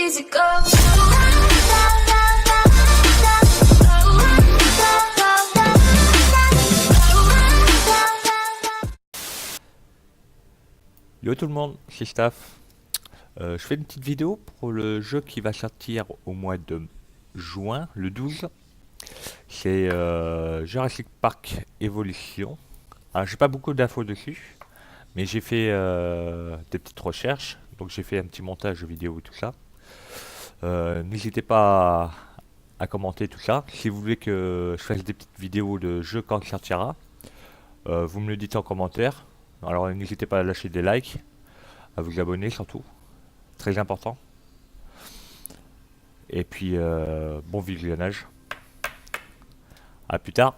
easy go. Yo tout le monde, c'est Staff. Je fais une petite vidéo pour le jeu qui va sortir au mois de juin, le 12. C'est Jurassic Park Evolution. Alors j'ai pas beaucoup d'infos dessus, mais j'ai fait des petites recherches, donc j'ai fait un petit montage vidéo et tout ça. N'hésitez pas à commenter tout ça. Si vous voulez que je fasse des petites vidéos de jeu quand il sortira, vous me le dites en commentaire. Alors n'hésitez pas à lâcher des likes, à vous abonner surtout, très important. Et puis bon visionnage. À plus tard.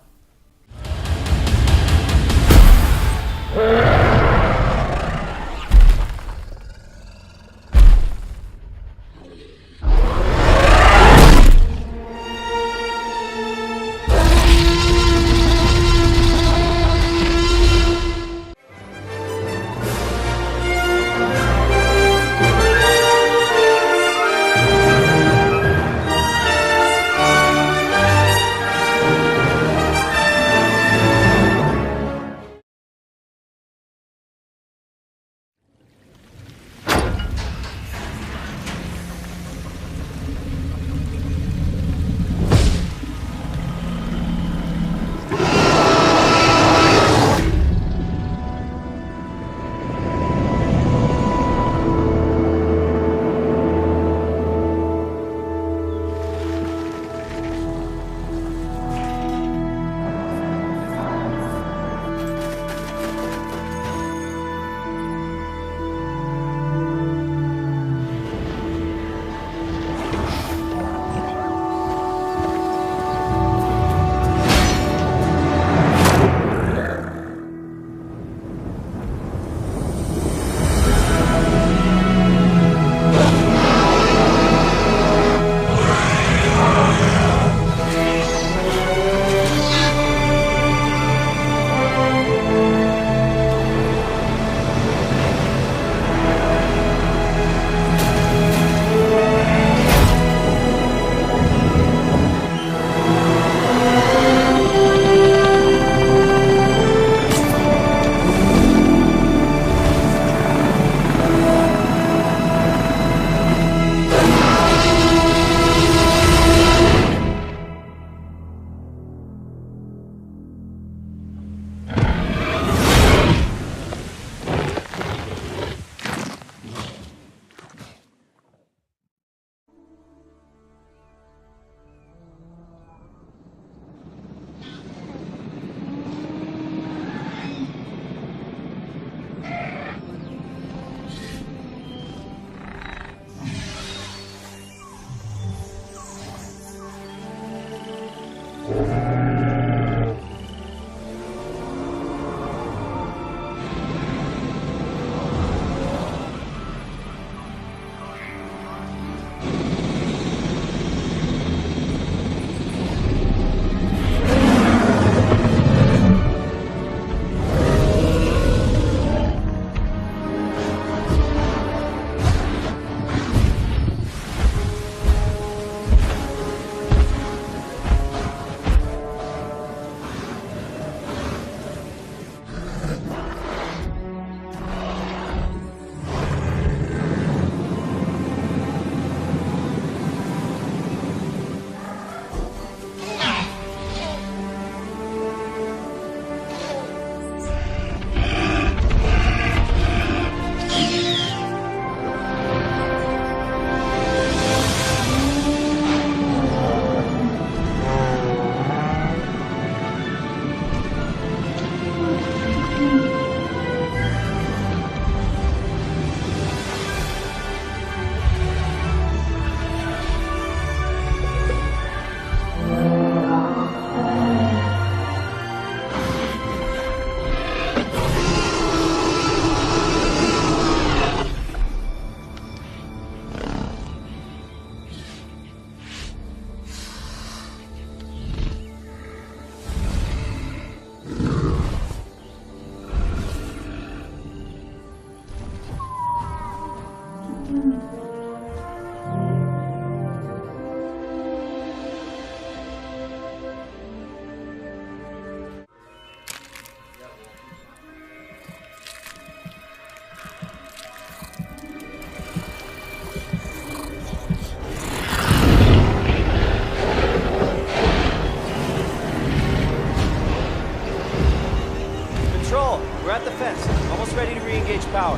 power.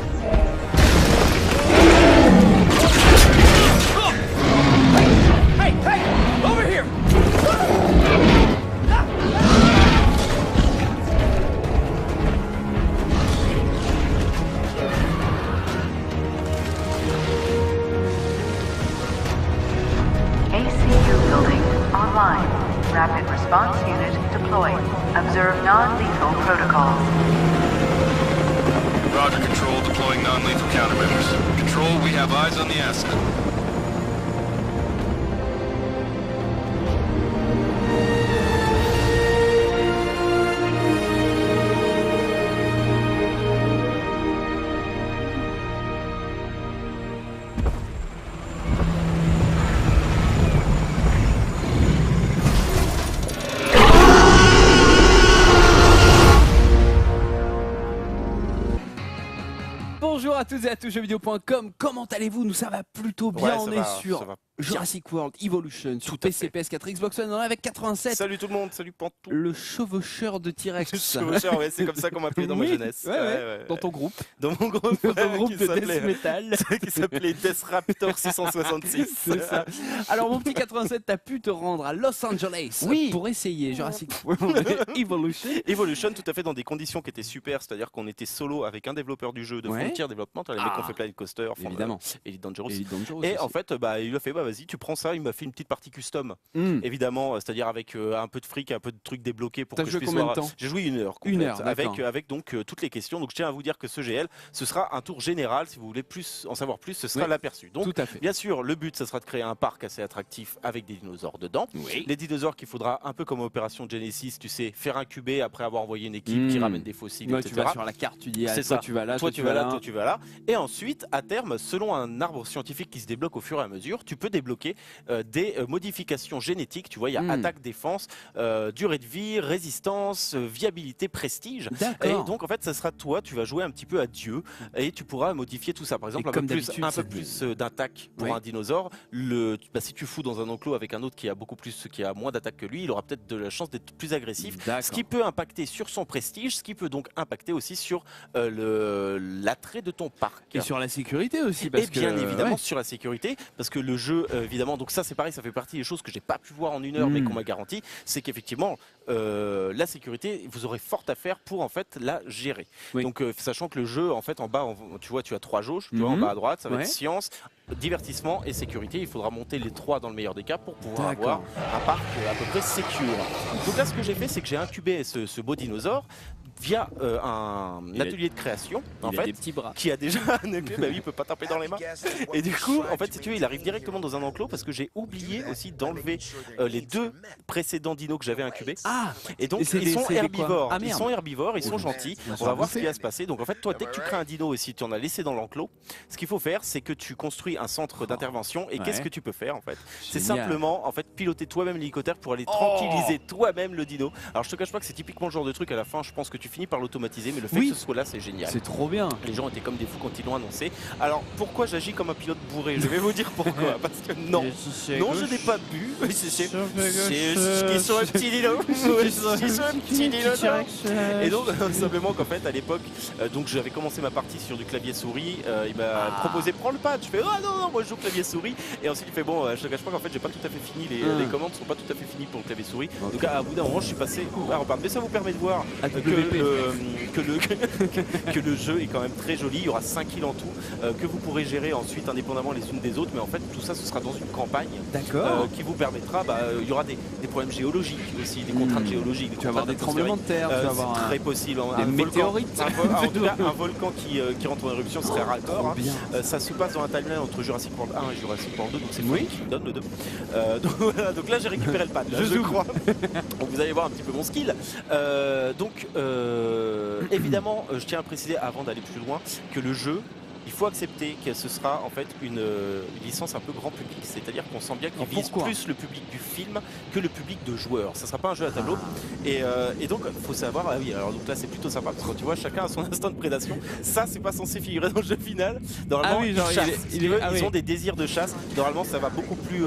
Hey, hey, over here! ACU building online. Rapid response unit deployed. Observe non-lethal protocols. Roger, Control. Deploying non-lethal countermeasures. Control, we have eyes on the asset. Bonjour à toutes et à tous, jeuxvideo.com, comment allez-vous? Nous ça va plutôt bien, on est sur Jurassic World Evolution, sur PC, PS4, Xbox One, on est avec 87. Salut tout le monde, salut Pantou. Le chevaucheur de T-Rex. Chevaucheur, ouais, c'est comme ça qu'on m'appelait dans ma jeunesse. Ouais. Dans ton groupe. Dans mon groupe, Dans ton groupe qui de s'appelait- Death Metal. qui s'appelait Death Raptor 666. C'est ça. Alors mon petit 87, t'as pu te rendre à Los Angeles pour essayer Jurassic World Evolution. Evolution, tout à fait dans des conditions qui étaient super, c'est-à-dire qu'on était solo avec un développeur du jeu de Frontier Development, les mecs qui ont fait Planet Coaster, Évidemment. Elite Dangerous. Elite Dangerous Et aussi. en fait, il a fait, vas-y, tu prends ça, il m'a fait une petite partie custom, évidemment, c'est-à-dire avec un peu de fric, un peu de trucs débloqués pour T'as que je joué puisse combien voir. de temps? J'ai joué 1 heure. Une complète, heure, avec, d'accord. avec donc toutes les questions. Donc je tiens à vous dire que ce GL, ce sera un tour général. Si vous voulez plus en savoir plus, ce sera l'aperçu. Donc Tout à fait. bien sûr, le but, ce sera de créer un parc assez attractif avec des dinosaures dedans. Les dinosaures qu'il faudra, un peu comme Opération Genesis, tu sais, faire incuber après avoir envoyé une équipe qui ramène des fossiles, Ouais, etc. tu vas sur la carte, tu dis C'est toi ça. tu vas là, Toi tu vas là, toi tu vas là. Et ensuite, à terme, selon un arbre scientifique qui se débloque au fur et à mesure, tu peux débloquer des modifications génétiques. Tu vois, il y a attaque, défense, durée de vie, résistance, viabilité, prestige. Et D'accord. donc en fait, ça sera toi, tu vas jouer un petit peu à Dieu et tu pourras modifier tout ça. Par exemple, Et un peu comme plus, d'habitude, un peu c'est- plus d'attaque pour Oui. un dinosaure. Si tu fous dans un enclos avec un autre qui a beaucoup plus, qui a moins d'attaque que lui, il aura peut-être de la chance d'être plus agressif. Ce qui peut impacter sur son prestige, ce qui peut donc impacter aussi sur l'attrait de ton parc. Et sur la sécurité aussi, parce Et bien que, évidemment ouais. sur la sécurité, parce que le jeu, évidemment, donc ça c'est pareil, ça fait partie des choses que j'ai pas pu voir en 1 heure, mais qu'on m'a garanti, c'est qu'effectivement la sécurité, vous aurez fort à faire pour en fait la gérer. Oui. Donc sachant que le jeu, en fait, en bas, tu vois, tu as 3 jauges, tu vois, en bas à droite, ça va Ouais. être science, divertissement et sécurité. Il faudra monter les 3 dans le meilleur des cas pour pouvoir D'accord. avoir un parc à peu près secure. Donc là, ce que j'ai fait, c'est que j'ai incubé ce beau dinosaure via un atelier de création, en Il a fait, des petits bras. qui a déjà un épée, bah oui, il peut pas taper dans les mains. Et du coup, en fait, si tu veux, il arrive directement dans un enclos parce que j'ai oublié aussi d'enlever les 2 précédents dinos que j'avais incubés. Ah, Et donc, Et c'est ils des- sont c'est des quoi? herbivores. Ah, Ils merde. sont herbivores, ils sont gentils. On va voir ce qui bouffer. va se passer. Donc, en fait, toi, dès que tu crées un dino aussi, tu en as laissé dans l'enclos, ce qu'il faut faire, c'est que tu construis un centre d'intervention. Et Ouais. qu'est-ce que tu peux faire, en fait? C'est Génial. simplement, en fait, piloter toi-même l'hélicoptère pour aller tranquilliser toi-même le dino. Alors, je te cache pas que c'est typiquement le genre de truc, à la fin, je pense que tu finis par l'automatiser, mais le fait Oui. que ce soit là, c'est génial. c'est trop bien. Les gens étaient comme des fous quand ils l'ont annoncé. Alors pourquoi j'agis comme un pilote bourré? Je vais vous dire pourquoi. Parce que non, je n'ai pas bu. C'est sur un petit dino. C'est sur un petit dino. Et donc simplement qu'en fait à l'époque, donc j'avais commencé ma partie sur du clavier souris. Il m'a proposé prends le pad. Je fais ah non moi je joue clavier souris. Et ensuite il fait bon je te cache pas qu'en fait j'ai pas tout à fait fini les commandes sont pas tout à fait finies pour le clavier souris. Donc à bout d'un moment je suis passé à repartir. Mais ça vous permet de voir que le jeu est quand même très joli. Il y aura 5 îles en tout que vous pourrez gérer ensuite indépendamment les unes des autres. Mais en fait tout ça ce sera dans une campagne D'accord. qui vous permettra. Il y aura des problèmes géologiques aussi, des contraintes géologiques. Tu vas avoir des tremblements de terre, tu vas avoir très possible. des Un météorites. volcan, en tout cas, un volcan qui rentre en éruption serait raccord. Hein. bien. Ça se passe dans un timeline entre Jurassic World 1 et Jurassic World 2, donc c'est Oui. Frank qui me donne le 2. Donc, voilà, donc là j'ai récupéré le pad, là, je crois. Donc vous allez voir un petit peu mon skill. Évidemment, je tiens à préciser avant d'aller plus loin que le jeu, il faut accepter que ce sera en fait une licence un peu grand public, c'est-à-dire qu'on sent bien qu'il vise plus le public du film que le public de joueurs. Ça sera pas un jeu à tableau. Et donc il faut savoir, ah oui, alors donc là c'est plutôt sympa parce que tu vois chacun a son instinct de prédation. Ça c'est pas censé figurer dans le jeu final. Normalement Ah oui, genre, ils chassent. Ils ont des désirs de chasse. Normalement ça va beaucoup plus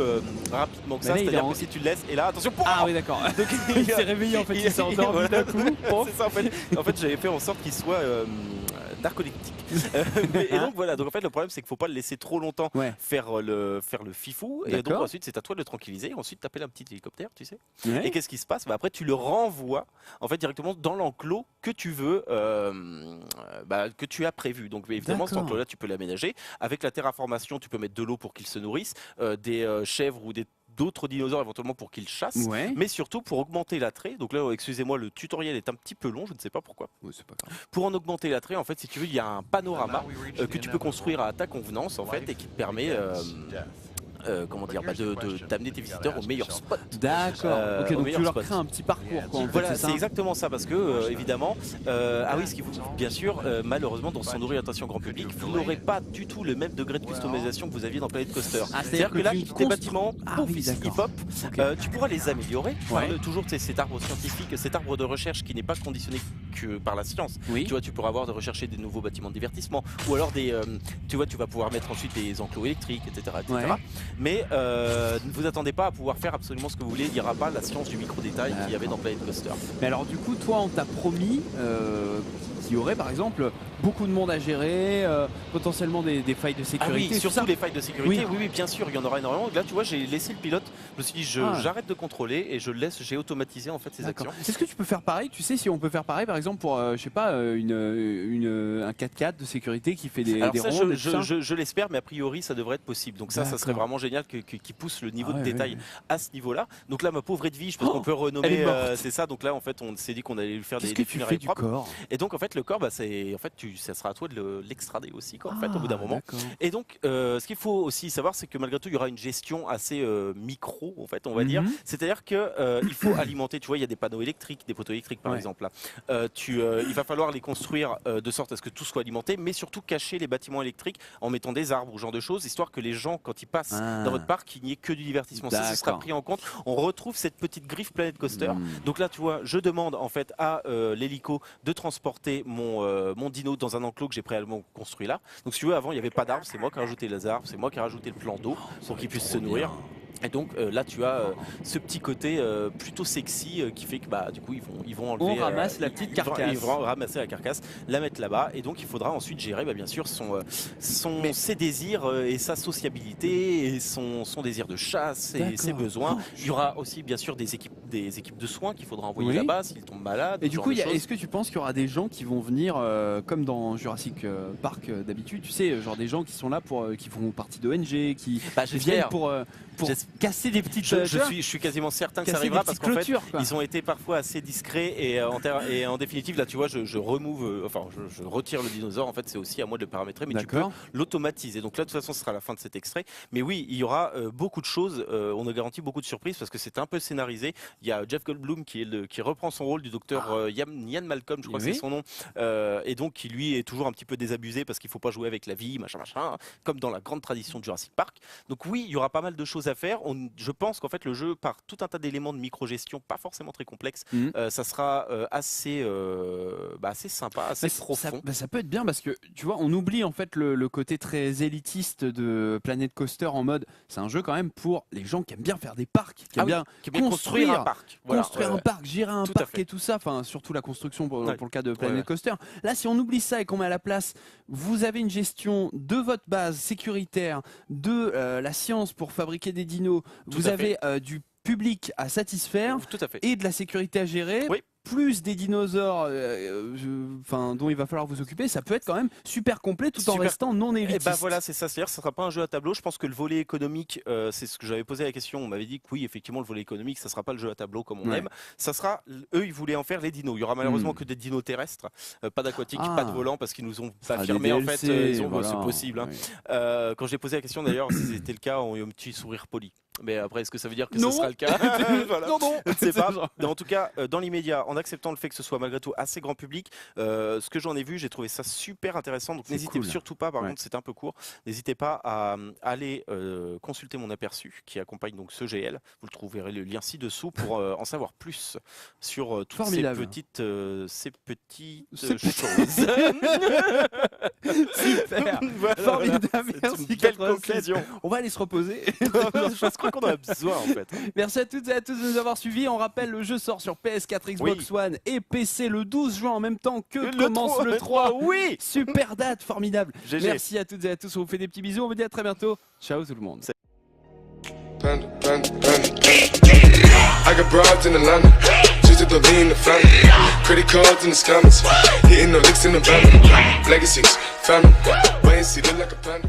rapidement que ça. Mais là, C'est-à-dire que si tu le laisses, et là attention. Ah oui d'accord. Donc, Il s'est réveillé en fait, il s'est endormi d'un coup. C'est ça en fait. En fait j'avais fait en sorte qu'il soit narcoleptique. Et donc voilà, donc en fait le problème c'est qu'il faut pas le laisser trop longtemps faire le fifou, et donc ensuite c'est à toi de le tranquilliser, ensuite t'appelles un petit hélicoptère, tu sais. Et qu'est-ce qui se passe? Après tu le renvoies en fait directement dans l'enclos que tu veux, que tu as prévu. Donc évidemment cet enclos là tu peux l'aménager. Avec la terraformation tu peux mettre de l'eau pour qu'il se nourrisse, des chèvres ou d'autres dinosaures éventuellement pour qu'ils chassent, mais surtout pour augmenter l'attrait. Donc là, excusez-moi, le tutoriel est un petit peu long, je ne sais pas pourquoi. C'est pas grave. Pour en augmenter l'attrait, en fait, si tu veux, il y a un panorama que tu peux construire à ta convenance, en fait, et qui te permet d'amener tes visiteurs au meilleur spot. D'accord. Ok, donc tu leur crées un petit parcours. Voilà, c'est exactement ça, parce que évidemment, ce qu'il faut, bien sûr, malheureusement, dans son orientation grand public, vous n'aurez pas du tout le même degré de customisation que vous aviez dans Planet Coaster. C'est-à-dire que là, tes bâtiments, hip-hop, tu pourras les améliorer. Toujours cet arbre scientifique, cet arbre de recherche qui n'est pas conditionné que par la science. Tu vois, tu pourras avoir de rechercher des nouveaux bâtiments de divertissement, ou alors tu vas pouvoir mettre ensuite des enclos électriques, etc. Mais ne vous attendez pas à pouvoir faire absolument ce que vous voulez, il n'y aura pas la science du micro-détail qu'il y avait dans Planet Coaster. Mais alors du coup, toi on t'a promis qu'il y aurait par exemple beaucoup de monde à gérer, potentiellement des failles de sécurité. Ah oui, surtout des failles de sécurité, oui, bien sûr, il y en aura énormément. Là tu vois, j'ai laissé le pilote, je me suis dit j'arrête de contrôler et j'ai automatisé en fait ces actions. Est-ce que tu peux faire pareil? Tu sais si on peut faire pareil par exemple pour, je sais pas, un 4x4 de sécurité qui fait des rondes? Je l'espère, mais a priori ça devrait être possible. Donc ça serait vraiment génial qui pousse le niveau de détail à ce niveau-là. Donc là ma pauvre Edwige, parce qu'on peut renommer, c'est ça. Donc là en fait on s'est dit qu'on allait lui faire des funérailles propres. Et donc en fait le corps, ça sera à toi de l'extrader aussi en fait au bout d'un moment. Et donc ce qu'il faut aussi savoir, c'est que malgré tout il y aura une gestion assez micro en fait, on va dire. C'est-à-dire que il faut alimenter, tu vois, il y a des panneaux électriques, des poteaux électriques par exemple là. Il va falloir les construire de sorte à ce que tout soit alimenté, mais surtout cacher les bâtiments électriques en mettant des arbres ou ce genre de choses, histoire que les gens quand ils passent dans votre parc, qu'il n'y ait que du divertissement. Ça sera pris en compte. On retrouve cette petite griffe Planet Coaster. Donc là tu vois, je demande en fait à l'hélico de transporter mon dino dans un enclos que j'ai préalablement construit là. Donc si tu veux, avant il n'y avait pas d'arbres, c'est moi qui ai rajouté les arbres, c'est moi qui ai rajouté le plan d'eau pour qu'il puisse se nourrir. Et donc là tu as ce petit côté plutôt sexy qui fait que du coup ils vont enlever, on ramasse la petite carcasse, ils vont ramasser la carcasse, la mettre là-bas, et donc il faudra ensuite gérer bien sûr ses désirs et sa sociabilité et son désir de chasse et ses besoins. Il y aura aussi bien sûr des équipes de soins qu'il faudra envoyer là-bas s'ils tombent malades. Et du coup est-ce que tu penses qu'il y aura des gens qui vont venir comme dans Jurassic Park d'habitude, tu sais, genre des gens qui sont là qui font partie d'ONG, qui viennent pour casser des petites je suis quasiment certain que ça arrivera, parce qu'en fait ils ont été parfois assez discrets et en définitive là tu vois je retire le dinosaure, en fait c'est aussi à moi de le paramétrer, mais tu peux l'automatiser. Donc là de toute façon ce sera la fin de cet extrait, mais oui il y aura beaucoup de choses, on a garanti beaucoup de surprises parce que c'est un peu scénarisé. Il y a Jeff Goldblum qui reprend son rôle du docteur Ian Malcolm, je crois que c'est son nom, et donc qui lui est toujours un petit peu désabusé parce qu'il faut pas jouer avec la vie, machin, comme dans la grande tradition de Jurassic Park. Donc oui il y aura pas mal de choses à faire. Je pense qu'en fait le jeu, par tout un tas d'éléments de micro-gestion pas forcément très complexes, ça sera assez sympa, assez profond. Ça peut être bien parce que tu vois, on oublie en fait le côté très élitiste de Planet Coaster, en mode c'est un jeu quand même pour les gens qui aiment bien faire des parcs, qui aiment bien construire un parc, gérer un parc et tout ça, enfin surtout la construction pour le cas de Planet Coaster. Là si on oublie ça et qu'on met à la place, vous avez une gestion de votre base sécuritaire, de la science pour fabriquer des dinos, vous avez du public à satisfaire et de la sécurité à gérer, plus des dinosaures dont il va falloir vous occuper. Ça peut être quand même super complet tout en restant non élitiste. Et voilà, c'est ça, c'est-à-dire que ça sera pas un jeu à tableau. Je pense que le volet économique, c'est ce que j'avais posé la question, on m'avait dit que oui, effectivement le volet économique ça sera pas le jeu à tableau comme on aime, ça sera, eux ils voulaient en faire les dinos. Il y aura malheureusement que des dinos terrestres, pas d'aquatiques, pas de volants, parce qu'ils nous ont affirmé en fait, ils ont c'est possible. Quand j'ai posé la question d'ailleurs si c'était le cas, on a eu un petit sourire poli. Mais après, est-ce que ça veut dire que ce sera le cas? Voilà. Non, je ne sais pas. Mais en tout cas, dans l'immédiat, en acceptant le fait que ce soit malgré tout assez grand public, ce que j'en ai vu, j'ai trouvé ça super intéressant. Donc n'hésitez surtout pas, par contre, c'est un peu court, n'hésitez pas à aller consulter mon aperçu qui accompagne donc ce GL. Vous le trouverez le lien ci-dessous pour en savoir plus sur toutes ces petites C'est choses. Super. Voilà, Formidable, c'est merci une belle 87. conclusion. On va aller se reposer. Je crois qu'on en a besoin en fait. Merci à toutes et à tous de nous avoir suivis. On rappelle, le jeu sort sur PS4, Xbox One et PC le 12 juin en même temps que commence le 3. Oui. Super date, formidable. GG. Merci à toutes et à tous. On vous fait des petits bisous. On vous dit à très bientôt. Ciao tout le monde. Panda, panda, panda, panda. I got broads in Atlanta, just to the lean, the family. Credit cards in the scammers, hitting the licks in the van. Legacies, family, wait and see, look like a panda.